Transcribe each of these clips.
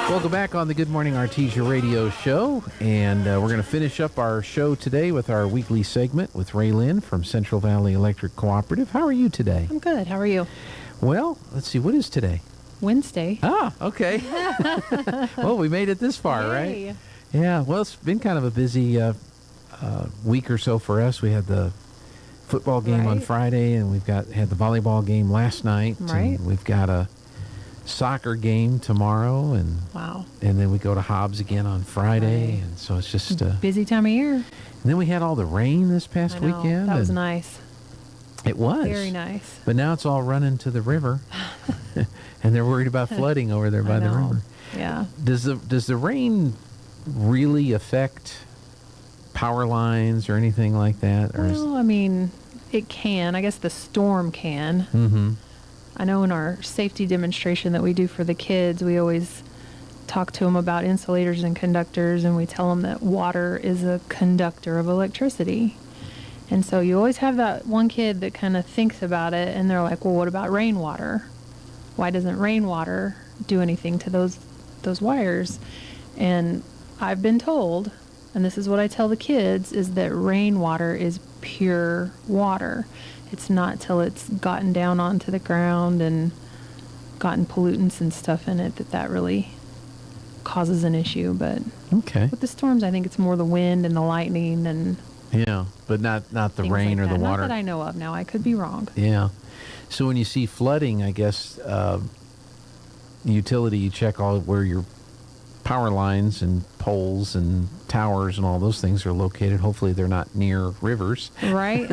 Welcome back on the Good Morning Artesia radio show, and we're going to finish up our show today with our weekly segment with Raelynn from Central Valley Electric Cooperative. How are you today? I'm good. How are you? Well, let's see. What is today? Wednesday. Ah, okay. Well, we made it this far, Yay. right? Yeah. Well, it's been kind of a busy week or so for us. We had the football game on Friday, and we've had the volleyball game last night. Right. And we've got a soccer game tomorrow, and then we go to Hobbs again on Friday, and so it's just busy time of year. And then we had all the rain this past weekend. That was nice. It was Very nice. But now it's all running to the river, and they're worried about flooding over there by the river. Yeah. Does the rain really affect power lines or anything like that? Well, I mean, it can. I guess the storm can. Mm-hmm. I know in our safety demonstration that we do for the kids, we always talk to them about insulators and conductors, and we tell them that water is a conductor of electricity. And so you always have that one kid that kind of thinks about it, and they're like, well, what about rainwater? Why doesn't rainwater do anything to those wires? And I've been told, and this is what I tell the kids, is that rainwater is pure water. It's not till it's gotten down onto the ground and gotten pollutants and stuff in it that really causes an issue. But with the storms, I think it's more the wind and the lightning and but not the rain like or the that. water. Not that I know of now. I could be wrong. Yeah. So when you see flooding, I guess utility, you check all where your power lines and poles and towers and all those things are located. Hopefully they're not near rivers. Right.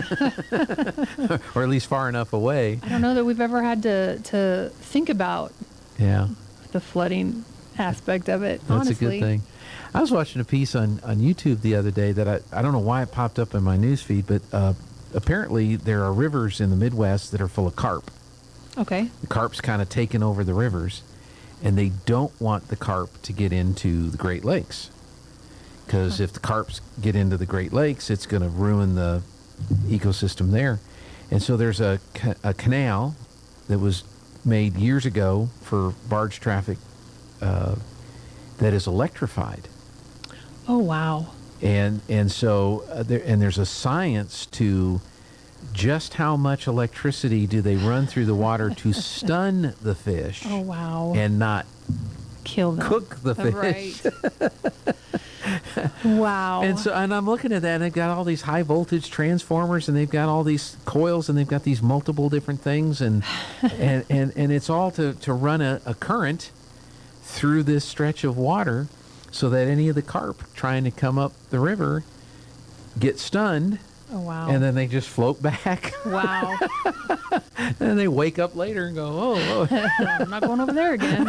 Or at least far enough away. I don't know that we've ever had to think about the flooding aspect of it, That's honestly. a good thing. I was watching a piece on YouTube the other day that I don't know why it popped up in my news feed, but apparently there are rivers in the Midwest that are full of carp. Okay. The carp's kind of taken over the rivers, and they don't want the carp to get into the Great Lakes. Because if the carps get into the Great Lakes, it's going to ruin the ecosystem there. And so there's a canal that was made years ago for barge traffic that is electrified. Oh, wow. And so there's a science to just how much electricity do they run through the water to stun the fish. Oh, wow. And not kill them. Cook the fish. Right. Wow. And I'm looking at that, and they've got all these high voltage transformers, and they've got all these coils, and they've got these multiple different things, and it's all to run a current through this stretch of water so that any of the carp trying to come up the river get stunned. Oh, wow. And then they just float back. Wow. And they wake up later and go, oh. I'm not going over there again.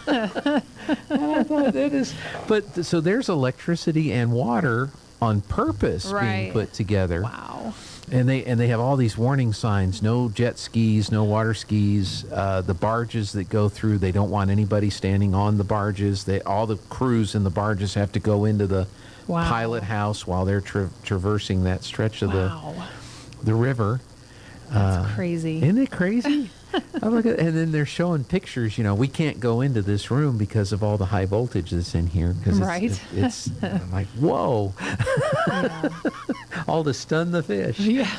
And I thought that is, but so there's electricity and water on purpose being put together. Wow. And they have all these warning signs: no jet skis, no water skis. The barges that go through, they don't want anybody standing on the barges. All the crews in the barges have to go into the pilot house while they're traversing that stretch of the river. That's crazy. Isn't it crazy? And then they're showing pictures. We can't go into this room because of all the high voltage that's in here. Because it's I'm like, whoa. Yeah. All to stun the fish. Yeah.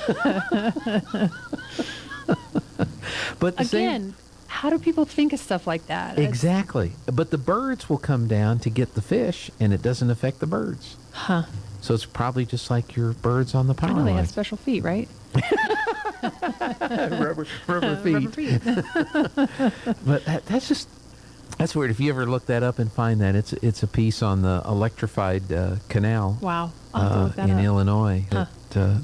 But again, how do people think of stuff like that? Exactly. But the birds will come down to get the fish, and it doesn't affect the birds. Huh. So it's probably just like your birds on the power line. They have special feet, right? rubber feet. Rubber feet. But that's weird. If you ever look that up and find that, it's a piece on the electrified canal. Wow. I'll have to look that in up. Illinois that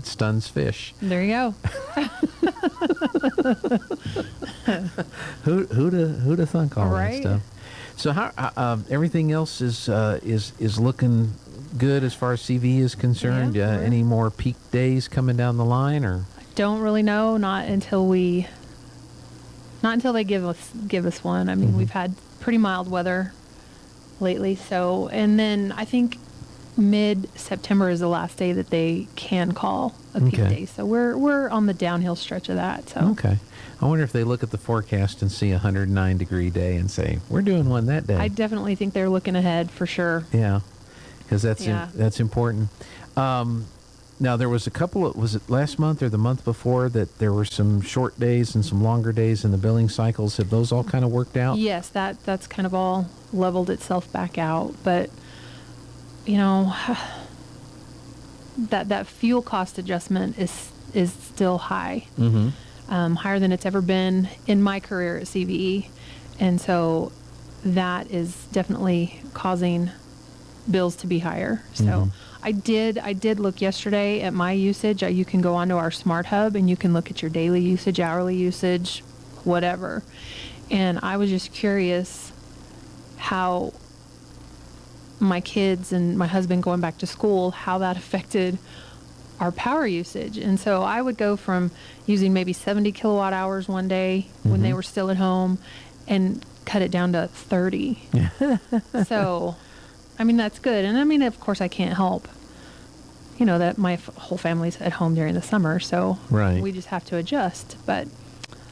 stuns fish. There you go. Who'da thunk all that stuff? So how everything else is looking good as far as CV is concerned? Yeah, any more peak days coming down the line, or? Don't really know. Not until they give us one. I mean, we've had pretty mild weather lately. So, and then I think mid-September is the last day that they can call a peak Okay. day. So we're on the downhill stretch of that. So Okay. I wonder if they look at the forecast and see a 109-degree day and say, we're doing one that day. I definitely think they're looking ahead for sure. Yeah, because Yeah. that's important. Now, there was a couple was it last month or the month before that there were some short days and some longer days in the billing cycles. Have those all kind of worked out? Yes, that's kind of all leveled itself back out. But, you know, that fuel cost adjustment is still high. Mm-hmm. Higher than it's ever been in my career at CVE. And so that is definitely causing bills to be higher. So Mhm. I did look yesterday at my usage. You can go onto our Smart Hub and you can look at your daily usage, hourly usage, whatever. And I was just curious how my kids and my husband going back to school, how that affected our power usage. And so I would go from using maybe 70 kilowatt hours one day when they were still at home and cut it down to 30. So, I mean, that's good. And I mean, of course, I can't help, that my whole family's at home during the summer. So Right. we just have to adjust. But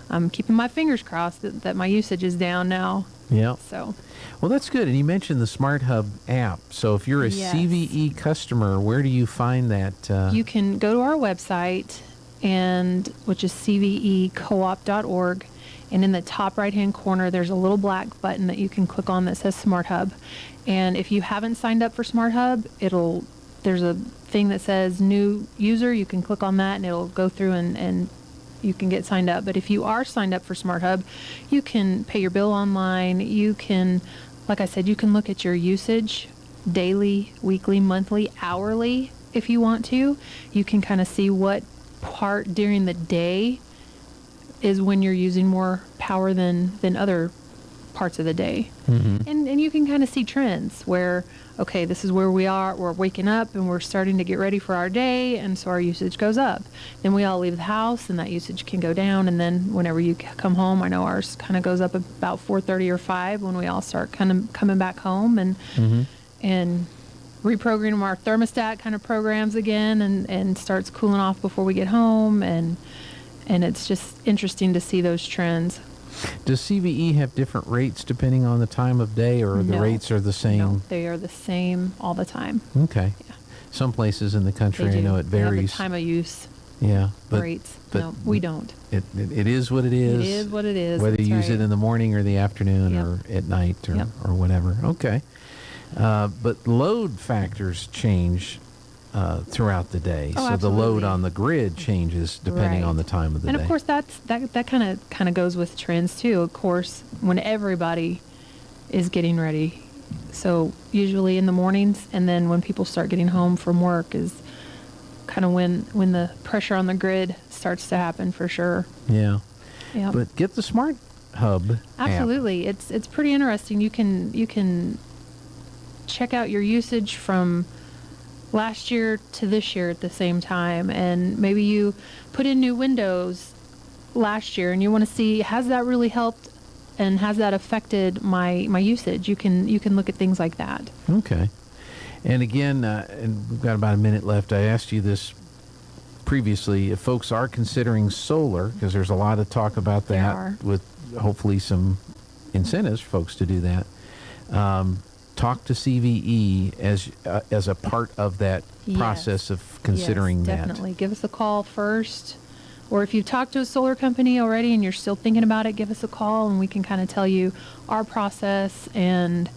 I'm keeping my fingers crossed that my usage is down now. Yeah. So Well, that's good. And you mentioned the Smart Hub app. So if you're a Yes. CVE customer, where do you find that? you can go to our website, which is cvecoop.org. And in the top right-hand corner, there's a little black button that you can click on that says Smart Hub. And if you haven't signed up for Smart Hub, there's a thing that says new user. You can click on that and it'll go through and you can get signed up. But if you are signed up for Smart Hub, you can pay your bill online. You can, like I said, you can look at your usage daily, weekly, monthly, hourly if you want to. You can kind of see what part during the day is when you're using more power than other parts of the day. Mhm. And you can kind of see trends where, okay, this is where we are. We're waking up and we're starting to get ready for our day, and so our usage goes up. Then we all leave the house and that usage can go down, and then whenever you come home, I know ours kind of goes up about 4:30 or 5 when we all start kind of coming back home and reprogramming our thermostat kind of programs again and starts cooling off before we get home, and it's just interesting to see those trends. Does CVE have different rates depending on the time of day, or the No. rates are the same? No, they are the same all the time. Okay. Yeah. Some places in the country, They I do. know it They have varies. the time of use Yeah, rates. but No, we don't. It is what it is. It is what it is. Whether you That's use it right. in the morning or the afternoon Yep. or at night or, Yep. or whatever. Okay. But load factors change throughout the day. Oh, So the load absolutely. on the grid changes depending Right. on the time of the And day. of course, that kind of goes with trends too. Of course, when everybody is getting ready, so usually in the mornings, and then when people start getting home from work is kind of when the pressure on the grid starts to happen for sure. Yeah. Yeah, But get the Smart Hub app. absolutely. It's pretty interesting. You can check out your usage from last year to this year at the same time, and maybe you put in new windows last year and you want to see, has that really helped and has that affected my usage? You can look at things like that. Okay. And again, and we've got about a minute left. I asked you this previously. If folks are considering solar, because there's a lot of talk about There that, are. with hopefully some incentives for folks to do that. Talk to CVE as a part of that Yes. process of considering Yes, that. definitely. Give us a call first. Or if you've talked to a solar company already and you're still thinking about it, give us a call and we can kind of tell you our process. And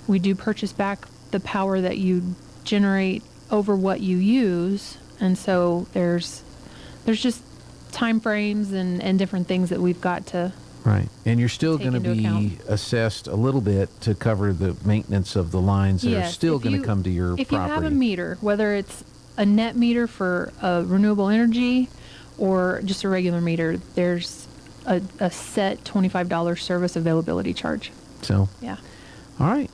we do purchase back the power that you generate over what you use. And so there's just time frames and different things that we've got to. Right. And you're still Take going to into be account. assessed a little bit to cover the maintenance of the lines that are Yes, still if going to you- come to your If property. you have a meter, whether it's a net meter for renewable energy or just a regular meter, there's a set $25 service availability charge. So, Yeah. all right.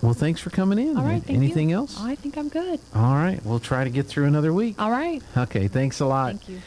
Well, thanks for coming in. All right. Thank Anything you. else? I think I'm good. All right. We'll try to get through another week. All right. Okay. Thanks a lot. Thank you.